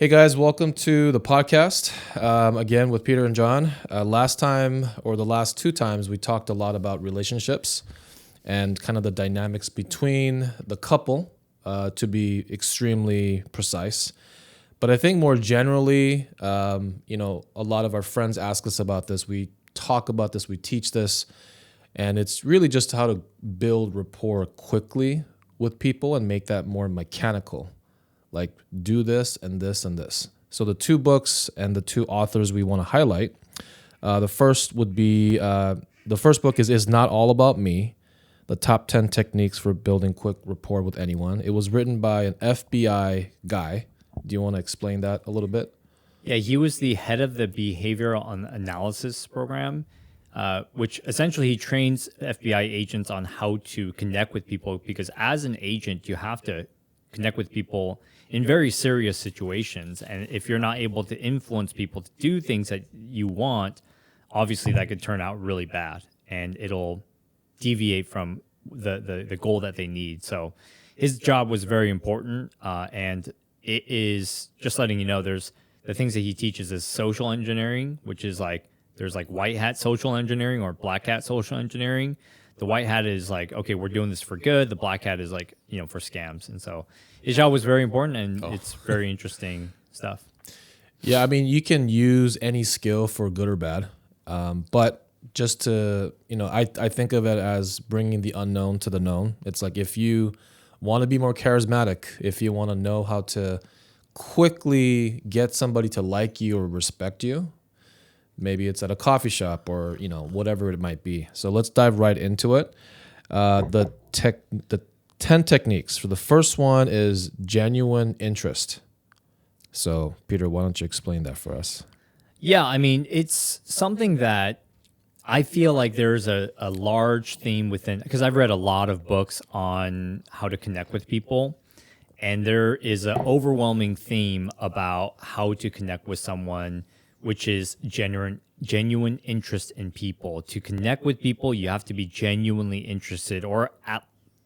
Hey guys, welcome to the podcast. Again with Peter and John. Last time, or the last two times, we talked a lot about relationships and kind of the dynamics between the couple, to be extremely precise. But I think more generally, a lot of our friends ask us about this. We talk about this, we teach this, and it's really just how to build rapport quickly with people and make that more mechanical. Like do this and this and this. So the two books and the two authors we want to highlight. The first book is Not All About Me, the top 10 techniques for building quick rapport with anyone. It was written by an FBI guy. Do you want to explain that a little bit? Yeah, he was the head of the behavioral analysis program, which essentially he trains FBI agents on how to connect with people, because as an agent, you have to connect with people in very serious situations. And if you're not able to influence people to do things that you want, obviously that could turn out really bad and it'll deviate from the goal that they need. So his job was very important. And it is just letting you know, there's the things that he teaches is social engineering, which is like, there's like white hat social engineering or black hat social engineering. The white hat is like, okay, we're doing this for good. The black hat is like, for scams. And so his job was very important, and it's very interesting stuff. Yeah, I mean, you can use any skill for good or bad. But just to, I think of it as bringing the unknown to the known. It's like if you want to be more charismatic, if you want to know how to quickly get somebody to like you or respect you, maybe it's at a coffee shop or, whatever it might be. So let's dive right into it. The 10 techniques. For the first one is genuine interest. So, Peter, why don't you explain that for us? Yeah, I mean, it's something that I feel like there's a large theme within, because I've read a lot of books on how to connect with people, and there is an overwhelming theme about how to connect with someone, which is genuine interest in people. To connect with people, you have to be genuinely interested, or at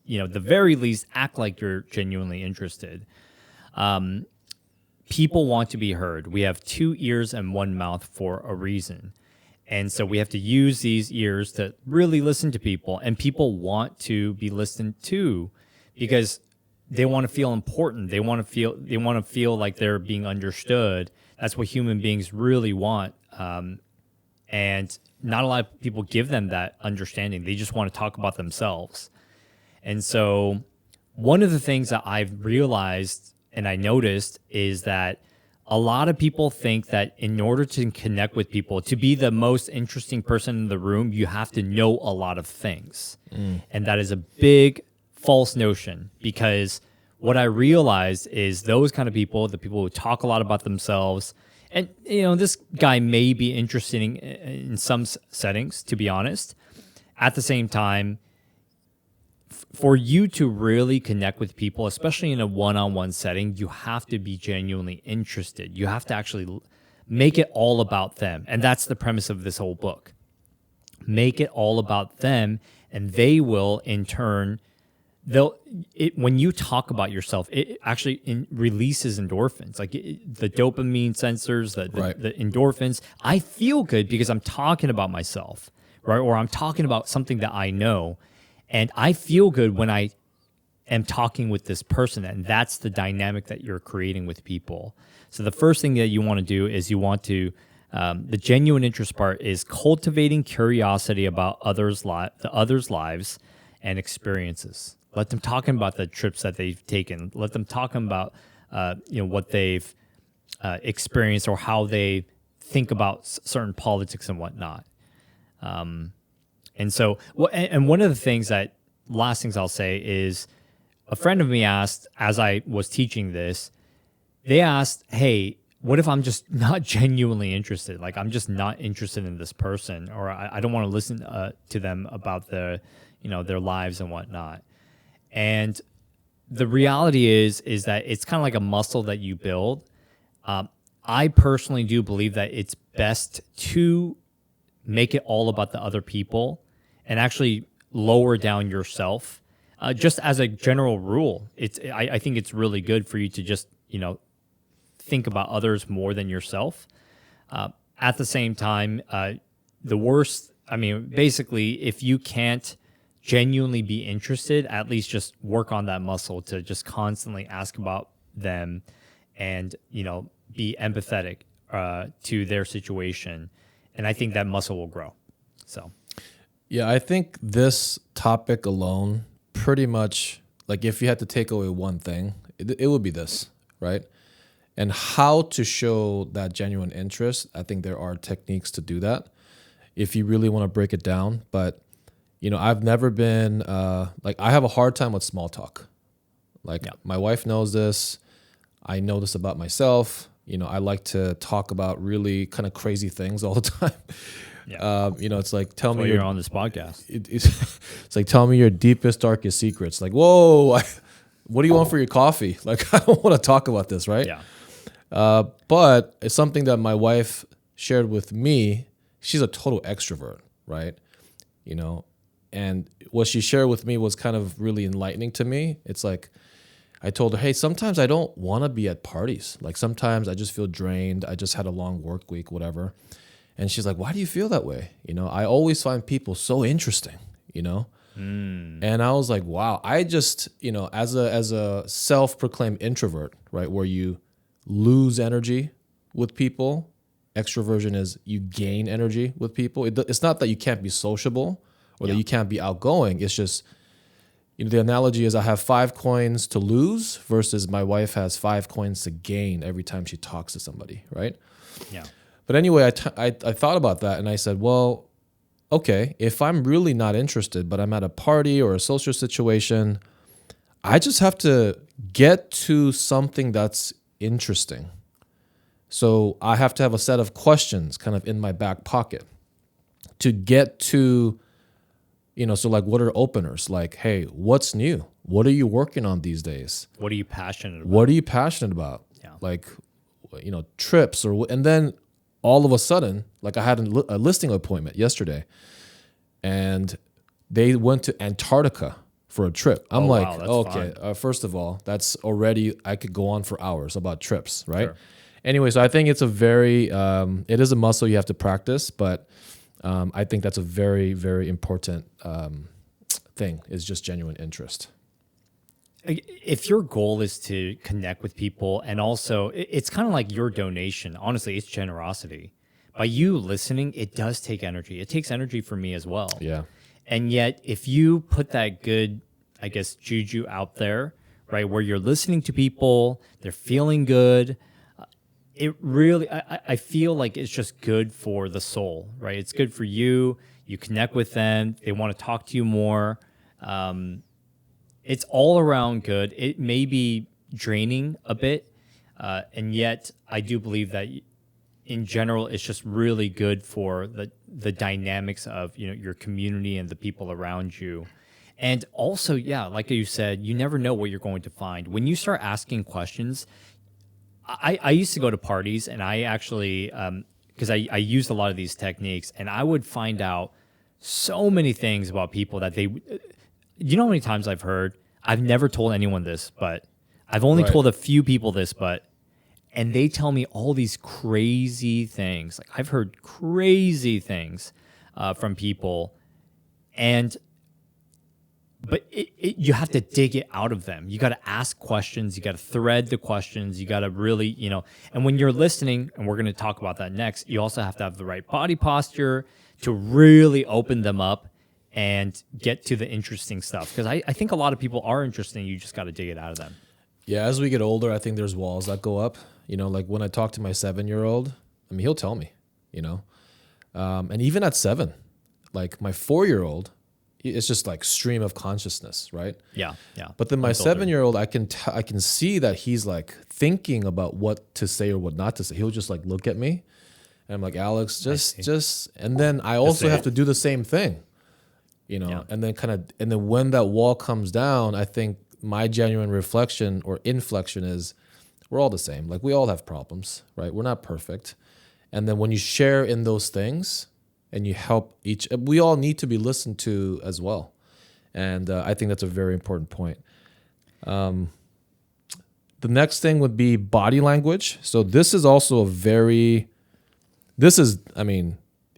the very least, act like you're genuinely interested. People want to be heard. We have 2 ears and 1 mouth for a reason. And so we have to use these ears to really listen to people. And people want to be listened to because they want to feel important. They want to feel like they're being understood. That's what human beings really want. And not a lot of people give them that understanding. They just want to talk about themselves. And so one of the things that I've realized and I noticed is that a lot of people think that in order to connect with people, to be the most interesting person in the room, you have to know a lot of things. And that is a big false notion, because what I realized is those kind of people, the people who talk a lot about themselves, and this guy may be interesting in some settings, to be honest. At the same time, for you to really connect with people, especially in a one-on-one setting, you have to be genuinely interested. You have to actually make it all about them. And that's the premise of this whole book. Make it all about them, and they will, in turn, when you talk about yourself, it actually releases endorphins, like the dopamine sensors, the endorphins. I feel good because I'm talking about myself, right? Or I'm talking about something that I know. And I feel good when I am talking with this person, and that's the dynamic that you're creating with people. So the first thing that you want to do is you want to, the genuine interest part is cultivating curiosity about the others' lives and experiences. Let them talk about the trips that they've taken. Let them talk about, what they've experienced or how they think about certain politics and whatnot. And so, and one of the last things I'll say is, a friend of me asked, as I was teaching this, they asked, hey, what if I'm just not genuinely interested? Like, I'm just not interested in this person, or I don't want to listen to them about their lives and whatnot. And the reality is that it's kind of like a muscle that you build. I personally do believe that it's best to make it all about the other people and actually lower down yourself. Just as a general rule, I think it's really good for you to just, think about others more than yourself. At the same time, the worst, basically, if you can't genuinely be interested, at least just work on that muscle to just constantly ask about them and, be empathetic to their situation. And I think that muscle will grow. So, yeah, I think this topic alone pretty much, like if you had to take away one thing, it would be this, right? And how to show that genuine interest, I think there are techniques to do that if you really want to break it down. But, I've never been, I have a hard time with small talk. My wife knows this. I know this about myself. I like to talk about really kind of crazy things all the time. yeah. It's like, tell That's me why you're on this podcast. It's like, tell me your deepest, darkest secrets. Like, whoa, what do you want for your coffee? Like, I don't want to talk about this, right? Yeah. But it's something that my wife shared with me. She's a total extrovert, right? And what she shared with me was kind of really enlightening to me. It's like, I told her, hey, sometimes I don't want to be at parties. Like sometimes I just feel drained. I just had a long work week, whatever. And she's like, why do you feel that way? I always find people so interesting, And I was like, wow, I just, as a self-proclaimed introvert, right, where you lose energy with people, extroversion is you gain energy with people. It's not that you can't be sociable or that you can't be outgoing. It's just, the analogy is I have 5 coins to lose versus my wife has 5 coins to gain every time she talks to somebody, right? Yeah. But anyway, I thought about that and I said, well, okay, if I'm really not interested, but I'm at a party or a social situation, I just have to get to something that's interesting. So I have to have a set of questions kind of in my back pocket to get to, so like what are openers? Like, hey, what's new? What are you working on these days? What are you passionate about? What are you passionate about? Yeah. Like, trips and then all of a sudden, like I had a listing appointment yesterday and they went to Antarctica for a trip. I'm like, wow, that's okay, first of all, that's already, I could go on for hours about trips, right? Sure. Anyway, so I think it's it is a muscle you have to practice, but I think that's a very, very important thing is just genuine interest. If your goal is to connect with people, and also it's kind of like your donation, honestly, it's generosity. By you listening, it does take energy. It takes energy for me as well. Yeah. And yet, if you put that good, I guess, juju out there, right, where you're listening to people, they're feeling good, it really, I feel like it's just good for the soul, right? It's good for you. You connect with them. They want to talk to you more. It's all around good. It may be draining a bit, and yet I do believe that in general, it's just really good for the dynamics of your community and the people around you. And also, yeah, like you said, you never know what you're going to find. When you start asking questions, I used to go to parties and I actually, because I used a lot of these techniques, and I would find out so many things about people that you know how many times I've heard, I've never told anyone this, but I've only Right. told a few people this, and they tell me all these crazy things. Like I've heard crazy things from people, but you have to dig it out of them. You got to ask questions. You got to thread the questions. You got to really, and when you're listening, and we're going to talk about that next, you also have to have the right body posture to really open them up and get to the interesting stuff. Because I think a lot of people are interesting. You just got to dig it out of them. Yeah, as we get older, I think there's walls that go up. Like when I talk to my 7-year-old, he'll tell me, and even at 7, like my 4-year-old, it's just like stream of consciousness, right? Yeah. But then my Unfiltered. 7-year-old, I can see that he's like thinking about what to say or what not to say. He'll just like look at me, and I'm like, Alex, just, and then I also have to do the same thing, Yeah. and then when that wall comes down, I think my genuine reflection or inflection is we're all the same. Like we all have problems, right? We're not perfect. And then when you share in those things and you help we all need to be listened to as well. And I think that's a very important point. The next thing would be body language. So this is also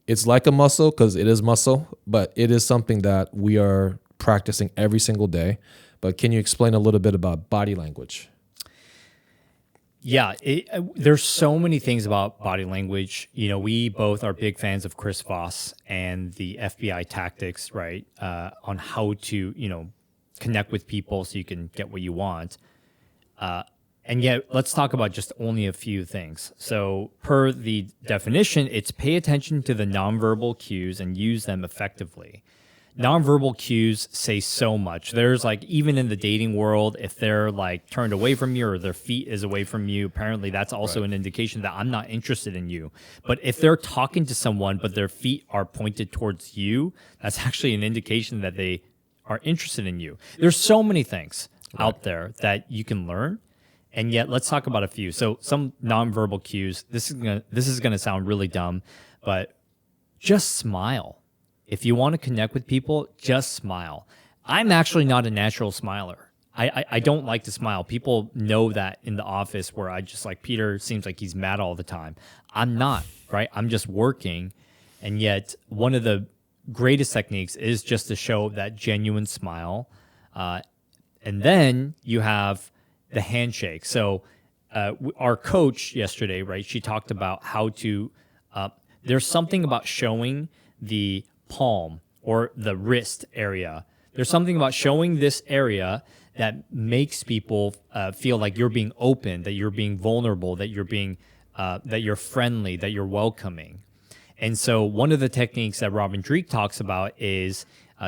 it's like a muscle because it is muscle, but it is something that we are practicing every single day. But can you explain a little bit about body language? Yeah, there's so many things about body language. We both are big fans of Chris Voss and the FBI tactics, right? On how to, connect with people so you can get what you want. And yet, let's talk about just only a few things. So, per the definition, it's pay attention to the nonverbal cues and use them effectively. Nonverbal cues say so much. There's even in the dating world, if they're turned away from you or their feet is away from you, apparently that's also an indication that I'm not interested in you. But if they're talking to someone, but their feet are pointed towards you, that's actually an indication that they are interested in you. There's so many things out there that you can learn. And yet, let's talk about a few. So some nonverbal cues, this is gonna sound really dumb, but just smile. If you want to connect with people, just smile. I'm actually not a natural smiler. I don't like to smile. People know that in the office where I just Peter seems like he's mad all the time. I'm not, right? I'm just working. And yet one of the greatest techniques is just to show that genuine smile. And then you have the handshake. So our coach yesterday, right, she talked about how to, there's something about showing the palm or the wrist area. There's something about showing this area that makes people feel like you're being open, that you're being vulnerable, that you're being that you're friendly, that you're welcoming. And so one of the techniques that Robin Dreek talks about is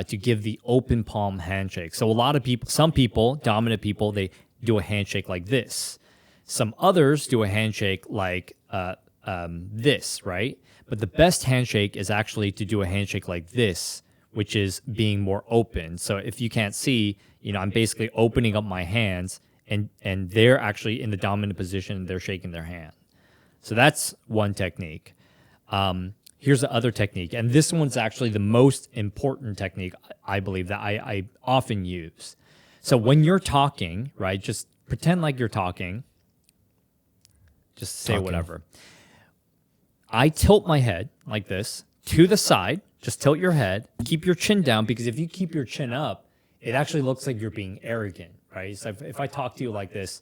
to give the open palm handshake. So a lot of people, some people, dominant people, they do a handshake like this. Some others do a handshake like this, right? But the best handshake is actually to do a handshake like this, which is being more open. So if you can't see, I'm basically opening up my hands and they're actually in the dominant position, they're shaking their hand. So that's one technique. Here's the other technique. And this one's actually the most important technique, I believe, that I often use. So when you're talking, right, just pretend like you're talking. Just say whatever. I tilt my head like this to the side. Just tilt your head. Keep your chin down, because if you keep your chin up, it actually looks like you're being arrogant, right? So if I talk to you like this,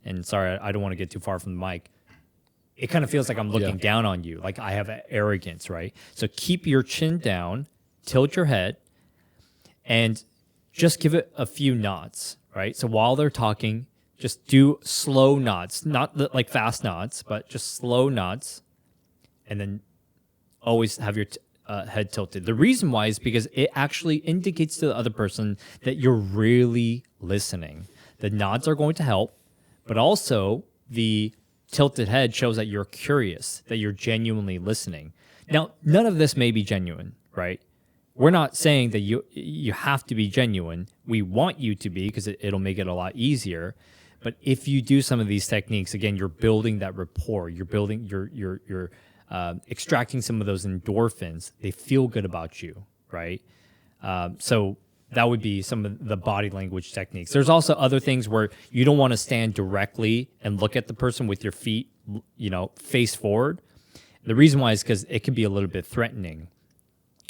and sorry, I don't want to get too far from the mic, it kind of feels like I'm looking down on you, like I have arrogance, right? So keep your chin down, tilt your head, and just give it a few nods, right? So while they're talking, just do slow nods, not like fast nods, but just slow nods. And then always have your head tilted. The reason why is because it actually indicates to the other person that you're really listening. The nods are going to help, but also the tilted head shows that you're curious, that you're genuinely listening. Now, none of this may be genuine, right? We're not saying that you have to be genuine. We want you to be, because it'll make it a lot easier. But if you do some of these techniques, again, you're building that rapport. You're building you're extracting some of those endorphins. They feel good about you, right? So that would be some of the body language techniques. There's also other things where you don't want to stand directly and look at the person with your feet, face forward. The reason why is because it can be a little bit threatening.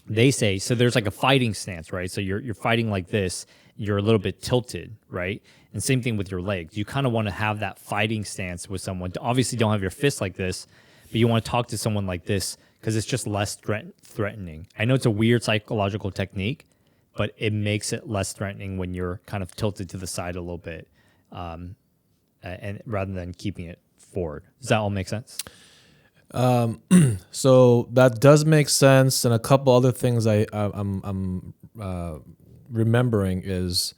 They say, so there's like a fighting stance, right? So you're fighting like this, you're a little bit tilted, right? And same thing with your legs. You kind of want to have that fighting stance with someone. Obviously, don't have your fists like this, but you want to talk to someone like this because it's just less threatening. I know it's a weird psychological technique, but it makes it less threatening when you're kind of tilted to the side a little bit, and rather than keeping it forward. Does that all make sense? So that does make sense. And a couple other things I'm remembering is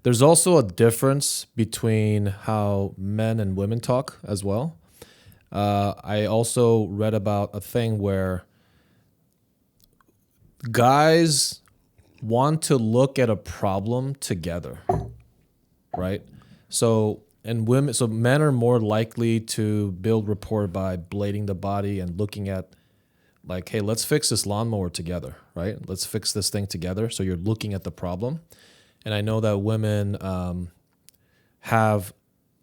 there's also a difference between how men and women talk as well. I also read about a thing where guys want to look at a problem together, right? So men are more likely to build rapport by blading the body and looking at like, hey, let's fix this lawnmower together, right? Let's fix this thing together. So you're looking at the problem. And I know that women have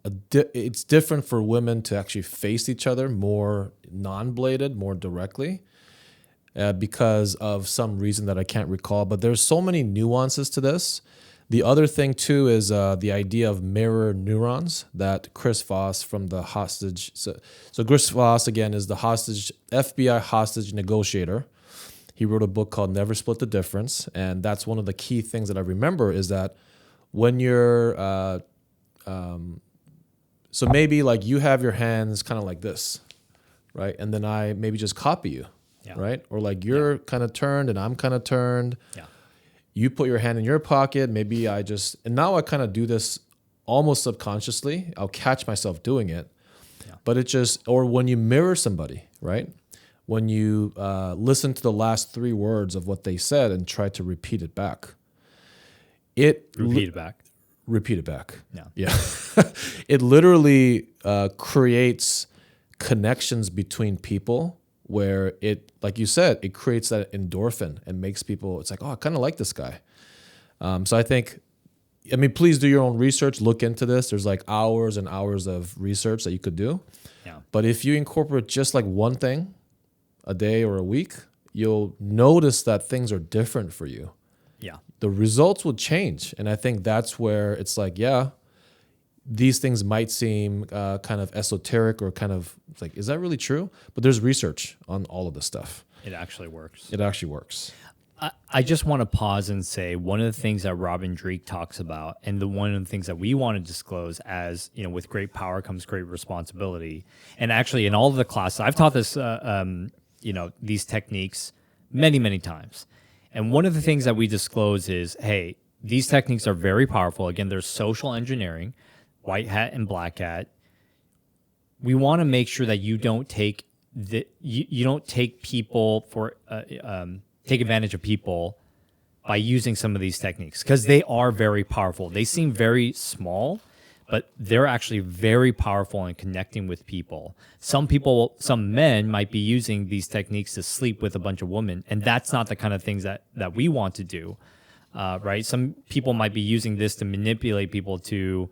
it's different for women to actually face each other more non-bladed, more directly, because of some reason that I can't recall. But there's so many nuances to this. The other thing too is the idea of mirror neurons that Chris Voss from the hostage. So Chris Voss again is the FBI hostage negotiator. He wrote a book called Never Split the Difference, and that's one of the key things that I remember is that when you're so maybe like you have your hands kind of like this, right? And then I maybe just copy you, right? Or like you're kind of turned and I'm kind of turned. Yeah. You put your hand in your pocket. Maybe and now I kind of do this almost subconsciously. I'll catch myself doing it. Yeah. But or when you mirror somebody, right? When you listen to the last 3 words of what they said and try to repeat it back. Repeat it back. Yeah. It literally creates connections between people where like you said, it creates that endorphin and makes people, it's like, oh, I kind of like this guy. So I think, please do your own research, look into this. There's like hours and hours of research that you could do. Yeah. But if you incorporate just like one thing a day or a week, you'll notice that things are different for you. Yeah. The results will change. And I think that's where it's like, these things might seem kind of esoteric or kind of like, is that really true? But there's research on all of this stuff. It actually works. It actually works. I just want to pause and say one of the things that Robin Dreeke talks about, and one of the things that we want to disclose as, with great power comes great responsibility. And actually in all of the classes, I've taught this, these techniques many, many times. And one of the things that we disclose is, hey, these techniques are very powerful. Again, there's social engineering, white hat and black hat. We want to make sure that you don't take you don't take people for take advantage of people by using some of these techniques, because they are very powerful. They seem very small, but they're actually very powerful in connecting with people. Some men might be using these techniques to sleep with a bunch of women, and that's not the kind of things that we want to do, right? Some people might be using this to manipulate people to,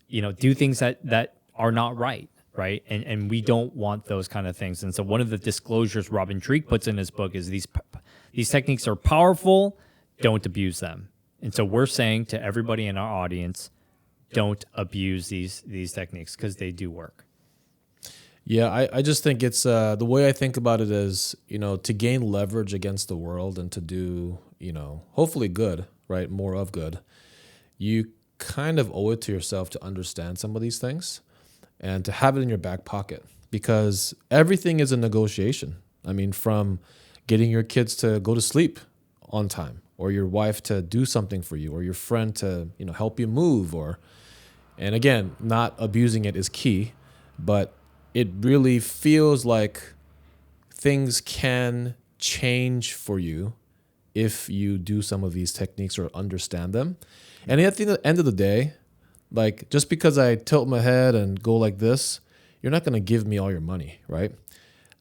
do things that are not right, right? And we don't want those kind of things. And so one of the disclosures Robin Dreeke puts in his book is these techniques are powerful, don't abuse them. And so we're saying to everybody in our audience, don't abuse these techniques, because they do work. Yeah, I just think it's the way I think about it is, to gain leverage against the world and to do, hopefully good, right? More of good. You kind of owe it to yourself to understand some of these things and to have it in your back pocket, because everything is a negotiation. From getting your kids to go to sleep on time, or your wife to do something for you, or your friend to, help you move, and again, not abusing it is key, but it really feels like things can change for you if you do some of these techniques or understand them. And at the end of the day, like, just because I tilt my head and go like this, you're not going to give me all your money, right?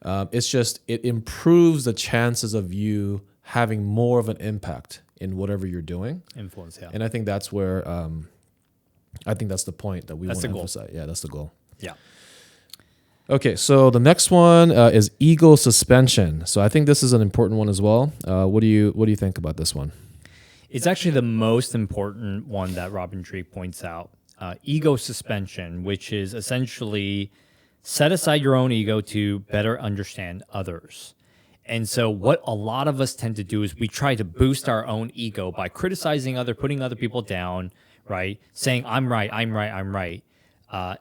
It's just, it improves the chances of you having more of an impact in whatever you're doing. Influence, yeah. And I think that's where, I think that's the point that we want to emphasize. Yeah, that's the goal. Yeah. Okay, so the next one is ego suspension. So I think this is an important one as well. What do you think about this one? It's actually the most important one that Robin Dreeke points out. Ego suspension, which is essentially set aside your own ego to better understand others. And so what a lot of us tend to do is we try to boost our own ego by criticizing putting other people down, right? Saying, I'm right.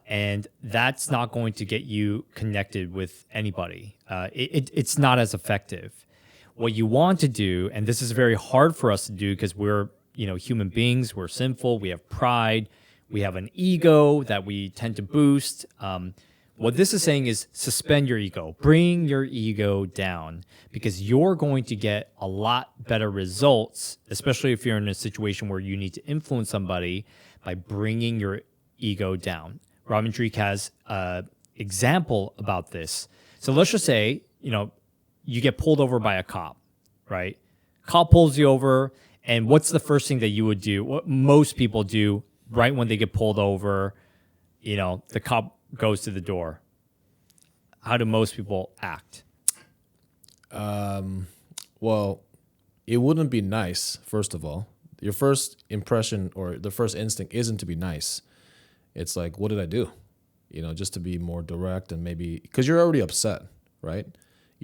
And that's not going to get you connected with anybody. It's not as effective. What you want to do, and this is very hard for us to do because we're human beings, we're sinful, we have pride, we have an ego that we tend to boost. What this is saying is suspend your ego, bring your ego down, because you're going to get a lot better results, especially if you're in a situation where you need to influence somebody, by bringing your ego down. Robin Dreeke has an example about this. So let's just say, you get pulled over by a cop, right? Cop pulls you over, and what's the first thing that you would do? What most people do, right when they get pulled over, the cop goes to the door. How do most people act? Well, it wouldn't be nice, first of all. Your first impression or the first instinct isn't to be nice. It's like, what did I do? Just to be more direct and maybe, because you're already upset, right?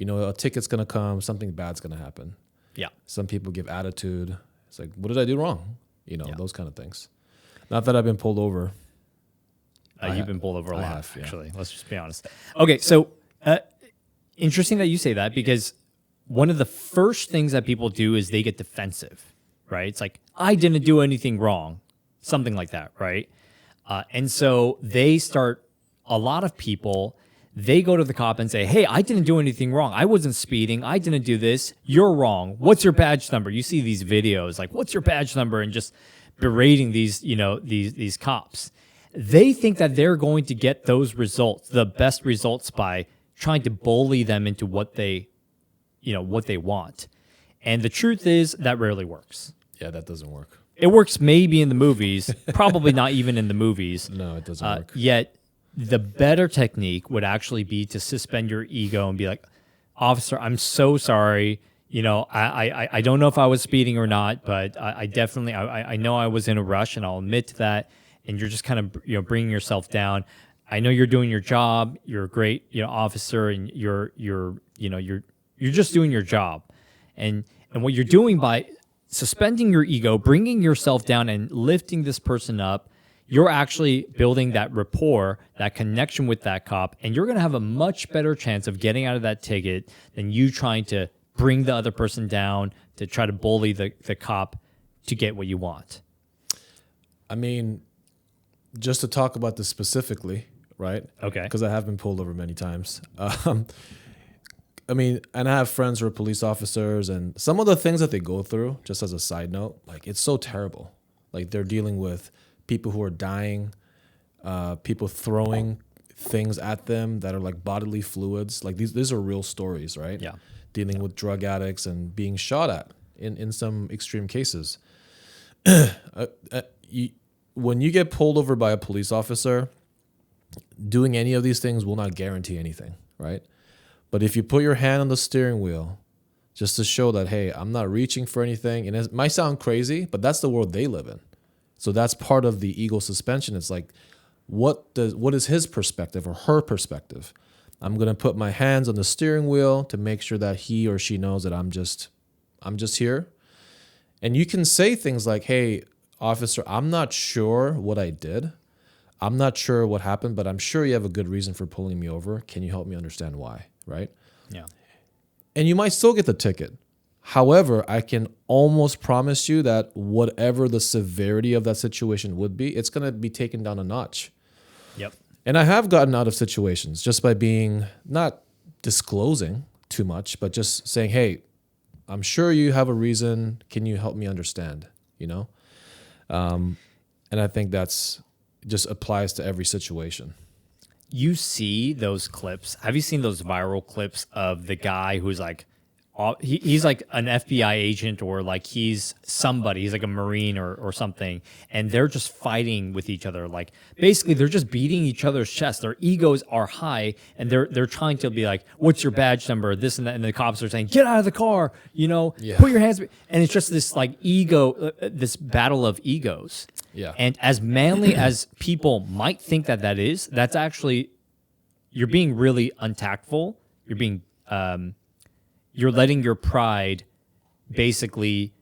A ticket's going to come, something bad's going to happen. Yeah. Some people give attitude. It's like, what did I do wrong? Those kind of things. Not that I've been pulled over. You've been pulled over a lot, have, yeah. actually. Let's just be honest. Okay, so interesting that you say that, because one of the first things that people do is they get defensive, right? It's like, I didn't do anything wrong, something like that, right? And so a lot of people, they go to the cop and say, hey, I didn't do anything wrong. I wasn't speeding. I didn't do this. You're wrong. What's your badge number? You see these videos like, what's your badge number? And just berating these cops. They think that they're going to get those results, the best results, by trying to bully them into what they want. And the truth is that rarely works. Yeah, that doesn't work. It works maybe in the movies, probably not even in the movies. No, it doesn't work. Yet the better technique would actually be to suspend your ego and be like, officer, I'm so sorry. I don't know if I was speeding or not, but I definitely, I know I was in a rush, and I'll admit to that. And you're just kind of, bringing yourself down. I know you're doing your job. You're a great, officer, and you're just doing your job. And what you're doing by suspending your ego, bringing yourself down and lifting this person up, you're actually building that rapport, that connection with that cop, and you're going to have a much better chance of getting out of that ticket than you trying to bring the other person down to try to bully the cop to get what you want. I mean, just to talk about this specifically, right? Okay. Because I have been pulled over many times. And I have friends who are police officers, and some of the things that they go through, just as a side note, like, it's so terrible. Like, they're dealing with people who are dying, people throwing things at them that are like bodily fluids. Like, these are real stories, right? Yeah. Dealing with drug addicts and being shot at in some extreme cases. When you get pulled over by a police officer, doing any of these things will not guarantee anything, right? But if you put your hand on the steering wheel just to show that, hey, I'm not reaching for anything, and it might sound crazy, but that's the world they live in. So that's part of the ego suspension. It's like, what is his perspective or her perspective? I'm going to put my hands on the steering wheel to make sure that he or she knows that I'm just here. And you can say things like, hey, officer, I'm not sure what I did. I'm not sure what happened, but I'm sure you have a good reason for pulling me over. Can you help me understand why? Right? Yeah. And you might still get the ticket. However, I can almost promise you that whatever the severity of that situation would be, it's going to be taken down a notch. Yep. And I have gotten out of situations just by being, not disclosing too much, but just saying, hey, I'm sure you have a reason. Can you help me understand? And I think that's just applies to every situation. You see those clips. Have you seen those viral clips of the guy who's like, he's like an FBI agent, or like he's somebody, he's like a Marine or something, and they're just fighting with each other. Like, basically they're just beating each other's chests. Their egos are high, and they're trying to be like, what's your badge number, this and that, and the cops are saying, get out of the car, put your hands, and it's just this like ego, this battle of egos. Yeah. And as manly as people might think that is, that's actually, you're being really untactful. You're being you're letting your pride basically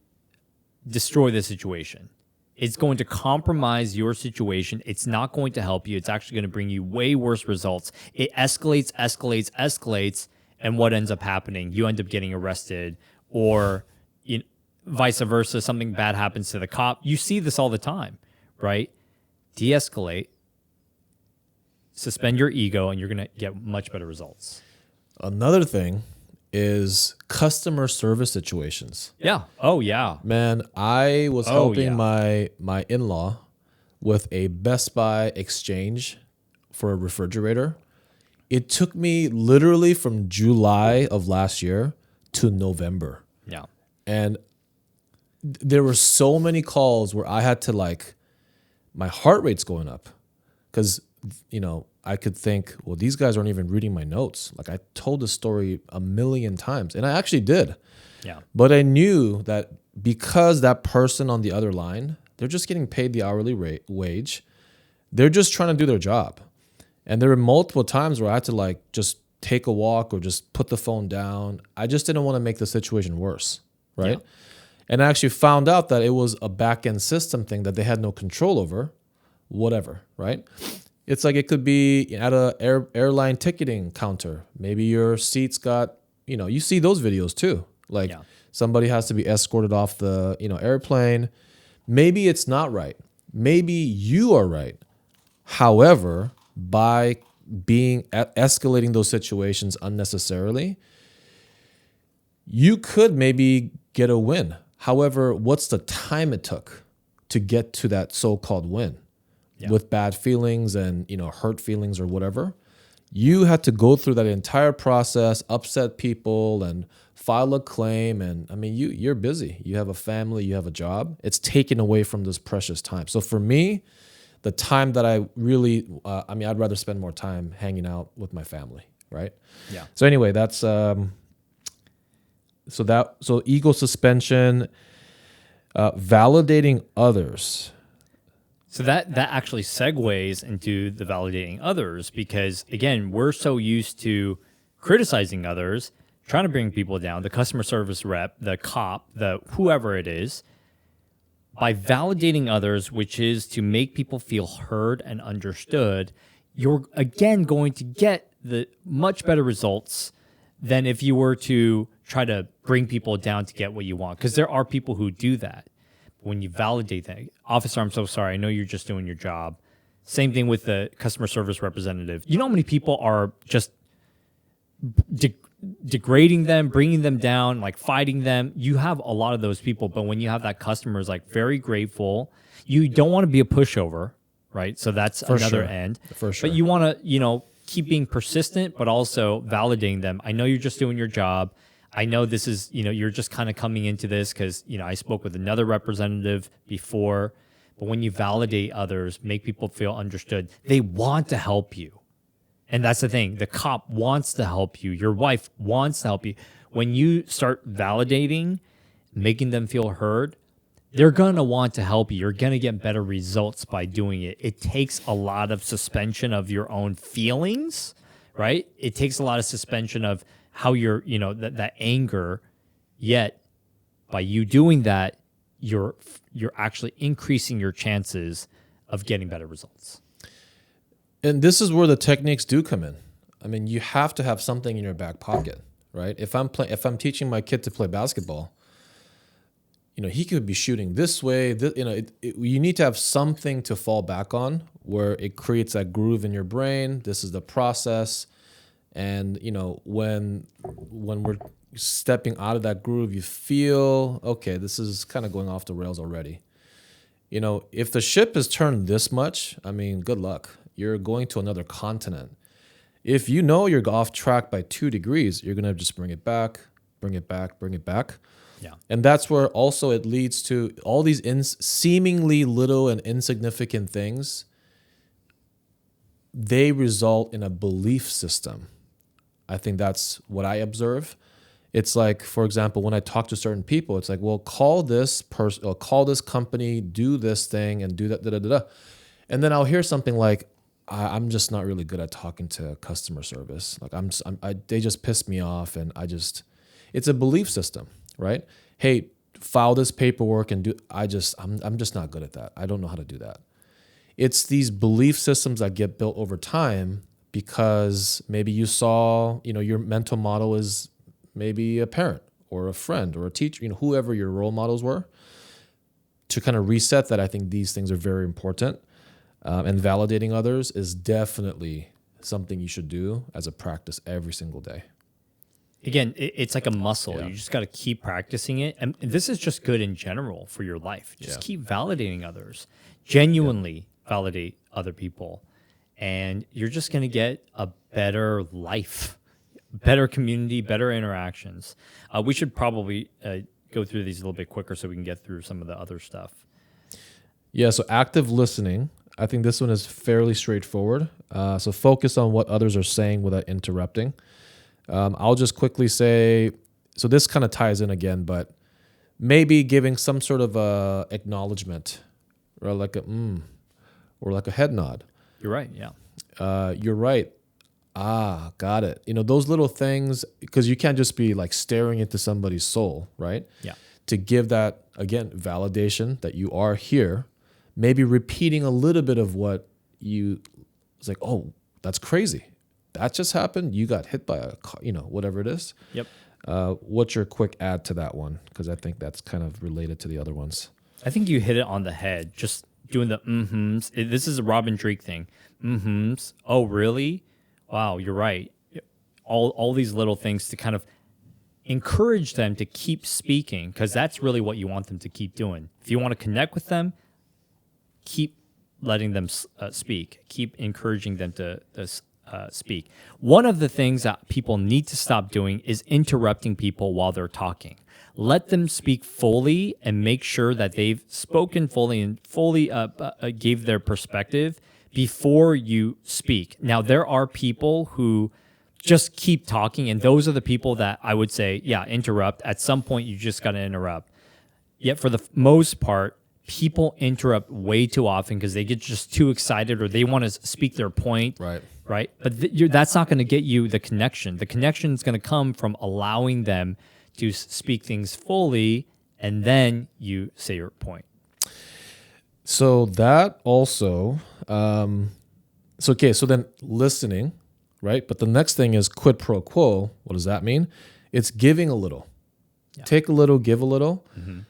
destroy the situation. It's going to compromise your situation. It's not going to help you. It's actually going to bring you way worse results. It escalates, and what ends up happening? You end up getting arrested, or vice versa. Something bad happens to the cop. You see this all the time, right? De-escalate, suspend your ego, and you're going to get much better results. Another thing is customer service situations. Yeah. Oh, yeah. Man, I was helping my in-law with a Best Buy exchange for a refrigerator. It took me literally from July of last year to November. Yeah. And there were so many calls where I had to like my heart rate's going up because, I could think, well, these guys aren't even reading my notes. Like I told this story a million times, and I actually did. Yeah. But I knew that because that person on the other line, they're just getting paid the hourly wage. They're just trying to do their job. And there were multiple times where I had to like just take a walk or just put the phone down. I just didn't want to make the situation worse, right? Yeah. And I actually found out that it was a back-end system thing that they had no control over, whatever, right? It's like it could be at a airline ticketing counter. Maybe your seats got, you see those videos too. Like somebody has to be escorted off the, airplane. Maybe it's not right. Maybe you are right. However, by escalating those situations unnecessarily, you could maybe get a win. However, what's the time it took to get to that so-called win with bad feelings and, hurt feelings or whatever? You had to go through that entire process, upset people and file a claim. And I mean, you're busy. You have a family, you have a job. It's taken away from this precious time. So for me, the time that I really, I'd rather spend more time hanging out with my family, right? Yeah. So anyway, that's, so ego suspension, validating others. So that actually segues into the validating others because, again, we're so used to criticizing others, trying to bring people down, the customer service rep, the cop, the whoever it is, by validating others, which is to make people feel heard and understood, you're, again, going to get the much better results than if you were to try to bring people down to get what you want. Because there are people who do that. When you validate that, officer, I'm so sorry. I know you're just doing your job. Same thing with the customer service representative. You know how many people are just degrading them, bringing them down, like fighting them? You have a lot of those people, but when you have that customer is like very grateful, you don't want to be a pushover, right? So that's another end. For sure. But you want to, keep being persistent, but also validating them. I know you're just doing your job. I know this is, you're just kind of coming into this because, I spoke with another representative before, but when you validate others, make people feel understood, they want to help you. And that's the thing. The cop wants to help you. Your wife wants to help you. When you start validating, making them feel heard, they're going to want to help you. You're going to get better results by doing it. It takes a lot of suspension of your own feelings, right? It takes a lot of suspension of how you're, that anger, yet by you doing that, you're actually increasing your chances of getting better results. And this is where the techniques do come in. I mean, you have to have something in your back pocket, right? If I'm teaching my kid to play basketball, he could be shooting this way. You need to have something to fall back on where it creates that groove in your brain. This is the process. And, when we're stepping out of that groove, you feel, okay, this is kind of going off the rails already. If the ship is turned this much, I mean, good luck. You're going to another continent. If you're off track by 2 degrees, you're going to just bring it back. Yeah. And that's where also it leads to all these seemingly little and insignificant things. They result in a belief system. I think that's what I observe. It's like, for example, when I talk to certain people, it's like, well, call this person or call this company, do this thing and do that, And then I'll hear something like, I'm just not really good at talking to customer service. Like they just piss me off and it's a belief system, right? Hey, file this paperwork and I'm just not good at that. I don't know how to do that. It's these belief systems that get built over time because maybe you saw, your mental model is maybe a parent or a friend or a teacher, whoever your role models were. To kind of reset that, I think these things are very important. And validating others is definitely something you should do as a practice every single day. Again, it's like a muscle. Yeah. You just got to keep practicing it. And this is just good in general for your life. Just keep validating others. Genuinely validate other people. And you're just going to get a better life, better community, better interactions. We should probably go through these a little bit quicker so we can get through some of the other stuff. Yeah, so active listening. I think this one is fairly straightforward. So focus on what others are saying without interrupting. I'll just quickly say, so this kind of ties in again, but maybe giving some sort of acknowledgement, or like a or like a head nod. You're right. Yeah. You're right. Ah, got it. Those little things, because you can't just be like staring into somebody's soul, right? Yeah. To give that, again, validation that you are here, maybe repeating a little bit of what it's like, oh, that's crazy. That just happened. You got hit by a car, whatever it is. Yep. What's your quick add to that one? Because I think that's kind of related to the other ones. I think you hit it on the head. Just doing the mm-hms. This is a Robin Drake thing. Mm-hms. Oh, really? Wow, you're right. All these little things to kind of encourage them to keep speaking, because that's really what you want them to keep doing. If you want to connect with them, keep letting them speak. Keep encouraging them to speak. One of the things that people need to stop doing is interrupting people while they're talking. Let them speak fully and make sure that they've spoken fully and fully gave their perspective before you speak. Now, there are people who just keep talking, and those are the people that I would say, yeah, interrupt. At some point, you just got to interrupt. Yet for the most part, people interrupt way too often because they get just too excited or they want to speak their point. Right. But that's not going to get you the connection. The connection is going to come from allowing them to speak things fully, and then you say your point. So that also, so then listening, right? But the next thing is quid pro quo. What does that mean? It's giving a little. Yeah. Take a little, give a little. Mm-hmm.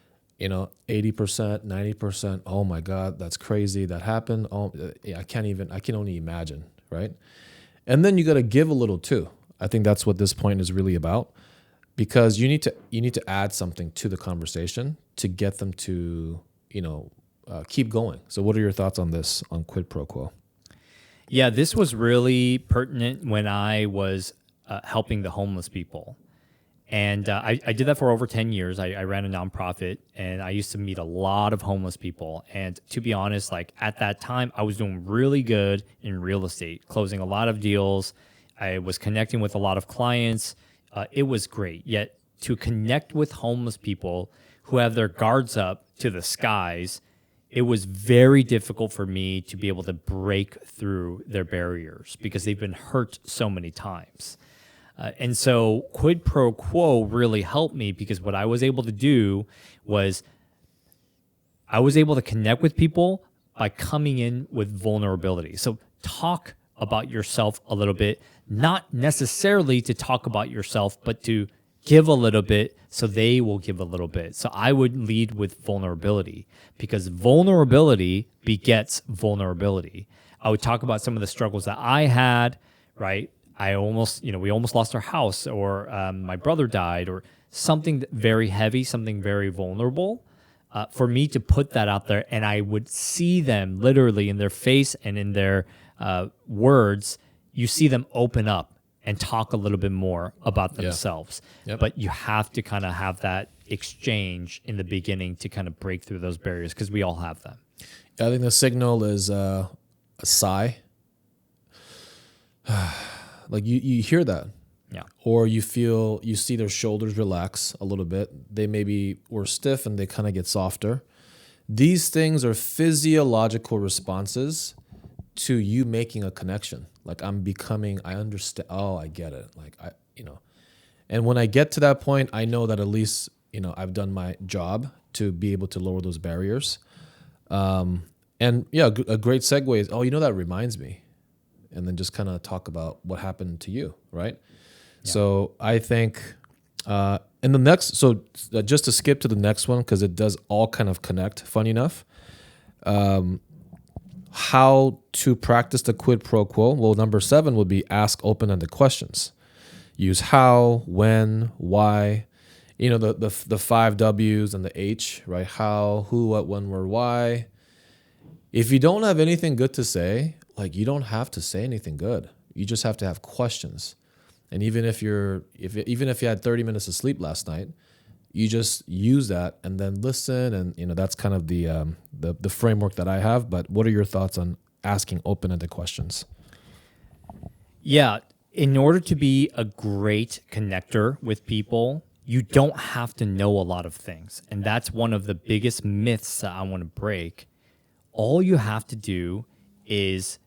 80%, 90%. Oh my God, that's crazy. That happened. Oh, I can only imagine, right? And then you got to give a little too. I think that's what this point is really about, because you need to add something to the conversation to get them to, keep going. So what are your thoughts on this, on quid pro quo? Yeah, this was really pertinent when I was helping the homeless people. And I did that for over 10 years. I ran a nonprofit, and I used to meet a lot of homeless people. And to be honest, like at that time, I was doing really good in real estate, closing a lot of deals. I was connecting with a lot of clients. It was great. Yet to connect with homeless people who have their guards up to the skies, it was very difficult for me to be able to break through their barriers because they've been hurt so many times. And so quid pro quo really helped me, because what I was able to do was I was able to connect with people by coming in with vulnerability. So talk about yourself a little bit, not necessarily to talk about yourself, but to give a little bit so they will give a little bit. So I would lead with vulnerability, because vulnerability begets vulnerability. I would talk about some of the struggles that I had, right? we almost lost our house, or my brother died, or something very heavy, something very vulnerable. For me to put that out there, and I would see them literally in their face and in their words, you see them open up and talk a little bit more about themselves. Yeah. Yep. But you have to kind of have that exchange in the beginning to kind of break through those barriers, because we all have them. I think the signal is a sigh. Like you hear that. Yeah. Or you see their shoulders relax a little bit. They maybe were stiff and they kind of get softer. These things are physiological responses to you making a connection. Like I understand. Oh, I get it. And when I get to that point, I know that at least, I've done my job to be able to lower those barriers. And yeah, a great segue is, that reminds me. And then just kind of talk about what happened to you, right? Yeah. So I think in the next, just to skip to the next one, because it does all kind of connect, funny enough, how to practice the quid pro quo. Well, number 7 would be ask open-ended questions. Use how, when, why, the 5 W's and the H, right? How, who, what, when, where, why. If you don't have anything good to say, you don't have to say anything good. You just have to have questions. And even if you had 30 minutes of sleep last night, You just use that and then listen, and that's kind of the framework that I have. But what are your thoughts on asking open-ended questions? Yeah, in order to be a great connector with people, you don't have to know a lot of things. And that's one of the biggest myths that I want to break. All you have to do is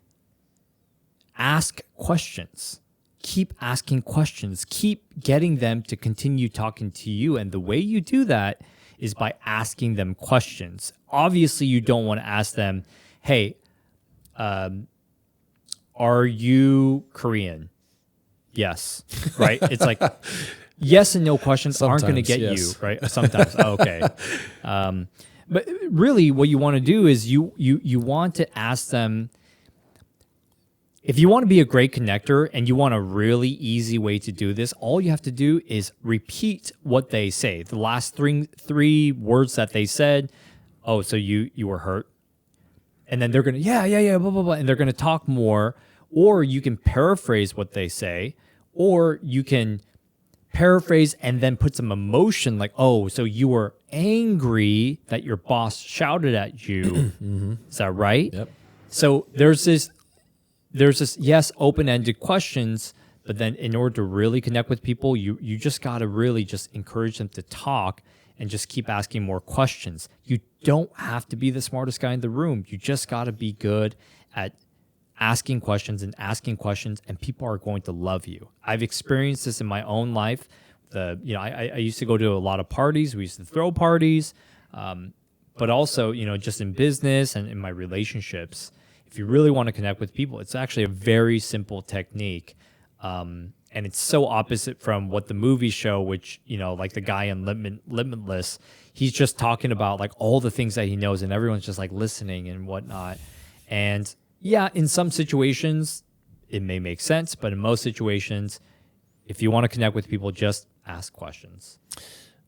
ask questions. Keep asking questions. Keep getting them to continue talking to you. And the way you do that is by asking them questions. Obviously, you don't want to ask them, hey, are you Korean? Yes. Right? It's like yes and no questions aren't going to get you, right? Sometimes. Oh, okay. But really what you want to do is you want to ask them, if you want to be a great connector and you want a really easy way to do this, all you have to do is repeat what they say. The last three words that they said, oh, so you were hurt? And then they're going to, yeah, blah, blah, blah. And they're going to talk more. Or you can paraphrase what they say. Or you can paraphrase and then put some emotion like, oh, so you were angry that your boss shouted at you. Is that right? Yep. So there's this, yes, open-ended questions, but then in order to really connect with people, you just got to really just encourage them to talk and just keep asking more questions. You don't have to be the smartest guy in the room. You just got to be good at asking questions, and people are going to love you. I've experienced this in my own life. I used to go to a lot of parties. We used to throw parties, but also, just in business and in my relationships. If you really want to connect with people, it's actually a very simple technique. And it's so opposite from what the movies show, which, like the guy in Limitless, he's just talking about like all the things that he knows and everyone's just like listening and whatnot. And yeah, in some situations, it may make sense, but in most situations, if you want to connect with people, just ask questions.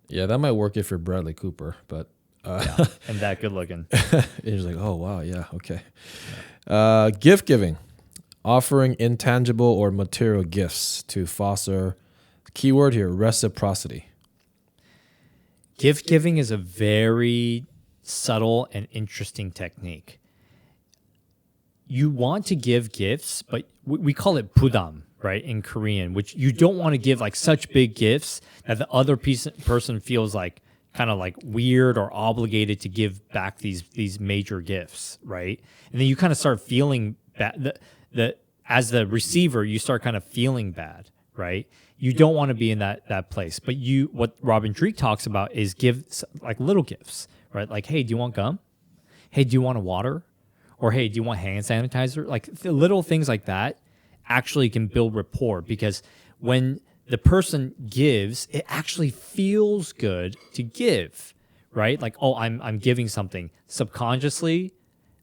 Yeah, that might work if you're Bradley Cooper, but... yeah, and that good looking. He's like, oh, wow, yeah, okay. Yeah. Gift giving. Offering intangible or material gifts to foster, keyword here, reciprocity. Gift giving is a very subtle and interesting technique. You want to give gifts, but we call it budam, right, in Korean, which you don't want to give like such big gifts that the other person feels like kind of like weird or obligated to give back these major gifts, right? And then you kind of start feeling bad. As the receiver, you start kind of feeling bad, right? You don't want to be in that place. But what Robin Dreek talks about is give like little gifts, right? Like, hey, do you want gum? Hey, do you want a water? Or hey, do you want hand sanitizer? Like little things like that actually can build rapport, because when the person gives, it actually feels good to give, right? Like, oh, I'm giving something. Subconsciously,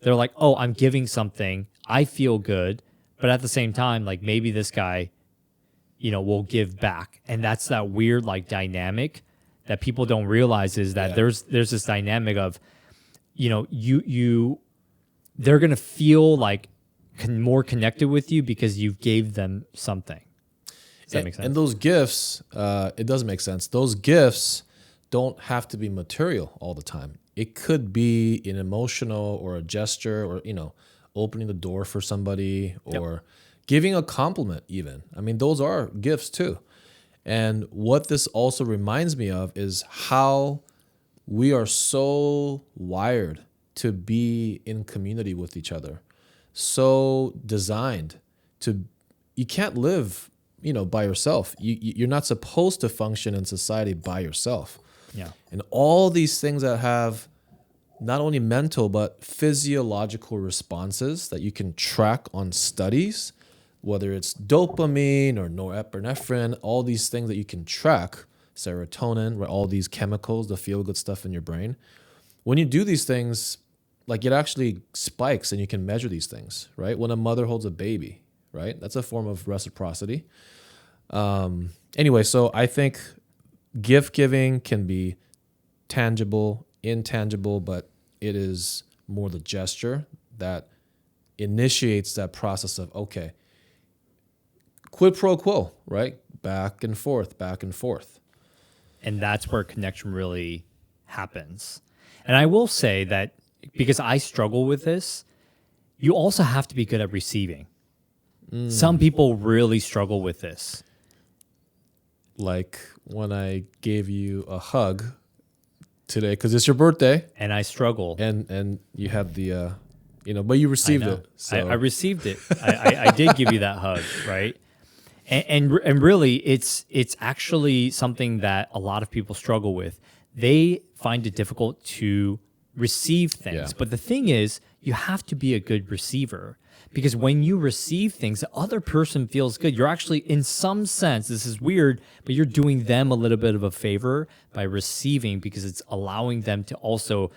they're like, oh, I'm giving something. I feel good. But at the same time, like maybe this guy, will give back. And that's that weird like dynamic that people don't realize, is that there's this dynamic of, they're going to feel like more connected with you because you gave them something. Does that make sense? And those gifts, it does make sense. Those gifts don't have to be material all the time. It could be an emotional or a gesture or, opening the door for somebody or giving a compliment even. I mean, those are gifts too. And what this also reminds me of is how we are so wired to be in community with each other. So designed to, you can't live, by yourself. You're not supposed to function in society by yourself. Yeah. And all these things that have not only mental, but physiological responses that you can track on studies, whether it's dopamine or norepinephrine, all these things that you can track, serotonin, right, all these chemicals, the feel-good stuff in your brain. When you do these things, like it actually spikes and you can measure these things, right? When a mother holds a baby, right? That's a form of reciprocity. Anyway, so I think gift giving can be tangible, intangible, but it is more the gesture that initiates that process of, okay, quid pro quo, right? Back and forth, back and forth. And that's where connection really happens. And I will say that because I struggle with this, you also have to be good at receiving. Some people really struggle with this. Like when I gave you a hug today, because it's your birthday, And I struggle. and you had the, but you received know. it. So I received it. I did give you that hug, right? And really, it's actually something that a lot of people struggle with. They find it difficult to receive things. Yeah. But the thing is, you have to be a good receiver. Because when you receive things, the other person feels good. You're actually, in some sense, this is weird, but you're doing them a little bit of a favor by receiving, because it's allowing them to also,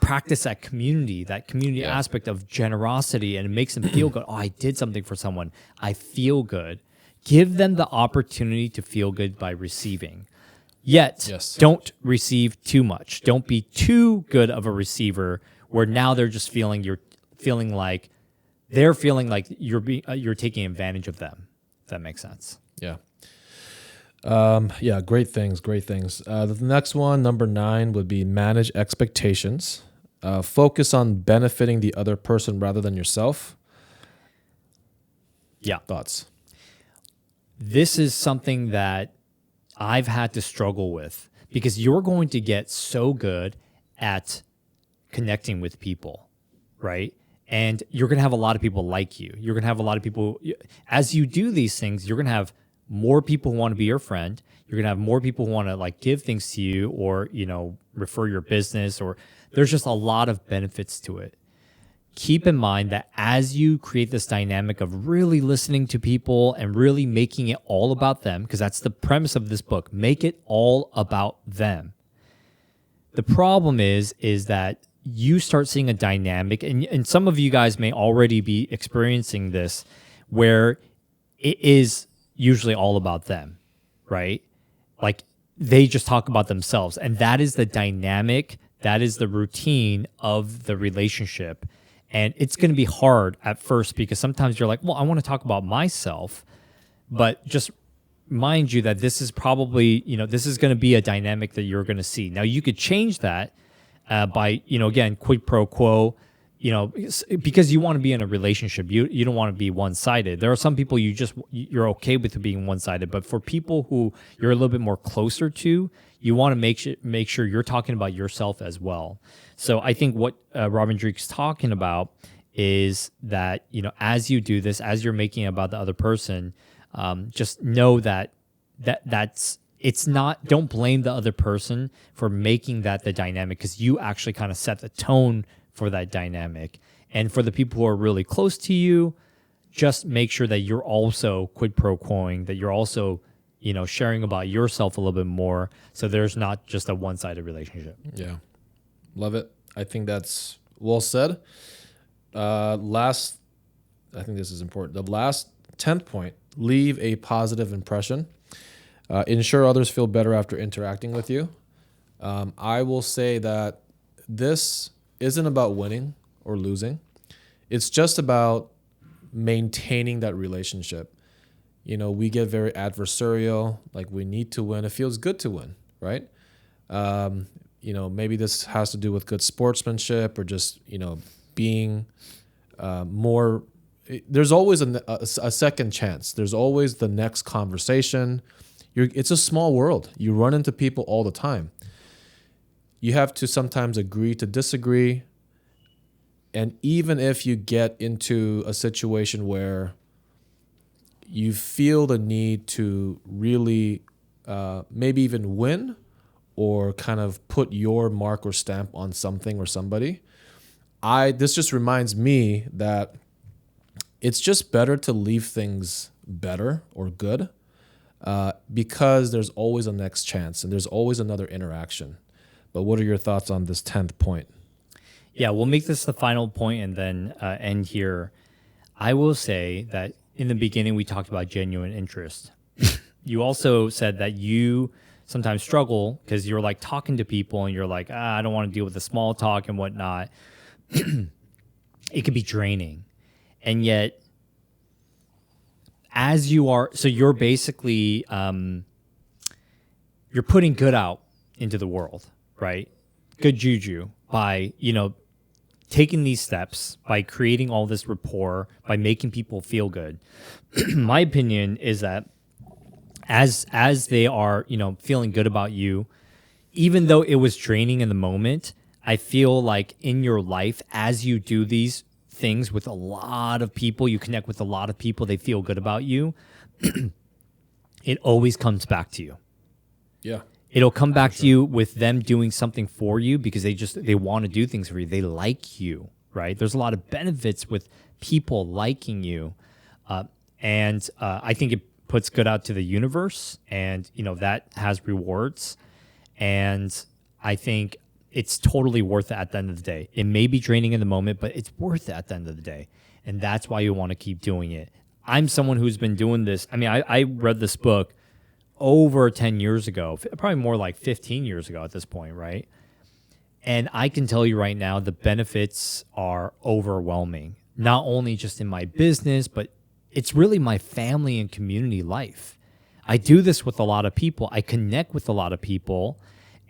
practice that community Yeah. aspect of generosity, and it makes them feel good. Oh, I did something for someone. I feel good. Give them the opportunity to feel good by receiving. Yet, Yes. don't receive too much. Don't be too good of a receiver where now they're just feeling like you're taking advantage of them. If that makes sense. Yeah. Yeah, great things. The next one, number 9, would be manage expectations. Focus on benefiting the other person rather than yourself. Yeah. Thoughts? This is something that I've had to struggle with, because you're going to get so good at connecting with people, right? And you're going to have a lot of people like you. You're going to have a lot of people, as you do these things, you're going to have more people who want to be your friend. You're going to have more people who want to give things to you, or, refer your business, or there's just a lot of benefits to it. Keep in mind that as you create this dynamic of really listening to people and really making it all about them, because that's the premise of this book, make it all about them. The problem is that you start seeing a dynamic, and some of you guys may already be experiencing this, where it is usually all about them, right? Like they just talk about themselves, and that is the dynamic, that is the routine of the relationship. And it's going to be hard at first, because sometimes you're like, well, I want to talk about myself, but just mind you that this is probably, this is going to be a dynamic that you're going to see. Now, you could change that by, again, quid pro quo, because you want to be in a relationship. You don't want to be one-sided. There are some people you're okay with being one-sided, but for people who you're a little bit more closer to, you want to make sure you're talking about yourself as well. So I think what Robin Dreek's talking about is that, as you do this, as you're making it about the other person, just know that's it's not, don't blame the other person for making that the dynamic, because you actually kind of set the tone for that dynamic. And for the people who are really close to you, just make sure that you're also quid pro quoing, that you're also, sharing about yourself a little bit more, so there's not just a one-sided relationship. Yeah. Love it. I think that's well said. I think this is important. The last 10th point, leave a positive impression. Ensure others feel better after interacting with you. I will say that this isn't about winning or losing. It's just about maintaining that relationship. We get very adversarial, like we need to win. It feels good to win, right? Maybe this has to do with good sportsmanship, or just, being more. There's always a second chance. There's always the next conversation. It's a small world. You run into people all the time. You have to sometimes agree to disagree. And even if you get into a situation where you feel the need to really maybe even win, or kind of put your mark or stamp on something or somebody, this just reminds me that it's just better to leave things better or good, because there's always a next chance and there's always another interaction. But what are your thoughts on this 10th point? Yeah, we'll make this the final point and then end here. I will say that in the beginning, we talked about genuine interest. You also said that you sometimes struggle because you're talking to people and you're like, I don't want to deal with the small talk and whatnot. It could be draining. And yet, as you are, so you're basically you're putting good out into the world, right? Good juju by, taking these steps, by creating all this rapport, by making people feel good. My opinion is that as they are, feeling good about you, even though it was draining in the moment, I feel like in your life, as you do these things with a lot of people, you connect with a lot of people, they feel good about you, it always comes back to you. Yeah. It'll come back to you with them doing something for you because they want to do things for you. They like you, right? There's a lot of benefits with people liking you. And I think it puts good out to the universe, and, that has rewards. And I think it's totally worth it at the end of the day. It may be draining in the moment, but it's worth it at the end of the day. And that's why you want to keep doing it. I'm someone who's been doing this. I mean, I read this book over 10 years ago, probably more like 15 years ago at this point, right? And I can tell you right now, the benefits are overwhelming, not only just in my business, but it's really my family and community life. I do this with a lot of people. I connect with a lot of people,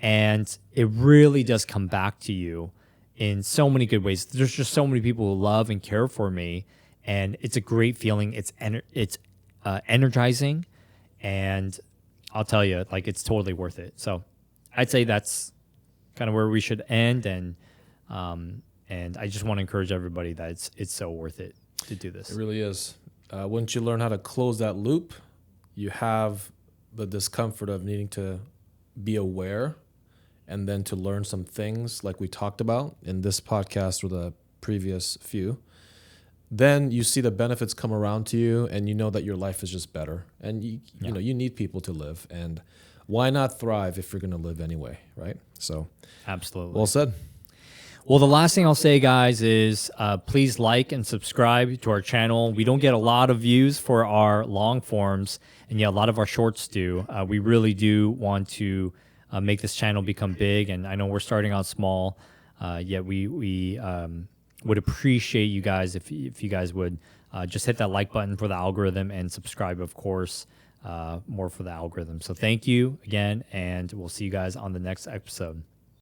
and it really does come back to you in so many good ways. There's just so many people who love and care for me, and it's a great feeling. It's energizing, and I'll tell you, like, it's totally worth it. So I'd say that's kind of where we should end, and I just want to encourage everybody that it's so worth it to do this. It really is. Once you learn how to close that loop, you have the discomfort of needing to be aware and then to learn some things like we talked about in this podcast or the previous few. Then you see the benefits come around to you, and you know that your life is just better. And you need people to live, and why not thrive if you're going to live anyway, right? So, absolutely. Well said. Well, the last thing I'll say, guys, is please like and subscribe to our channel. We don't get a lot of views for our long forms, and a lot of our shorts do. We really do want to make this channel become big, and I know we're starting out small, yet we would appreciate you guys if you guys would just hit that like button for the algorithm, and subscribe, of course, more for the algorithm. So thank you again, and we'll see you guys on the next episode.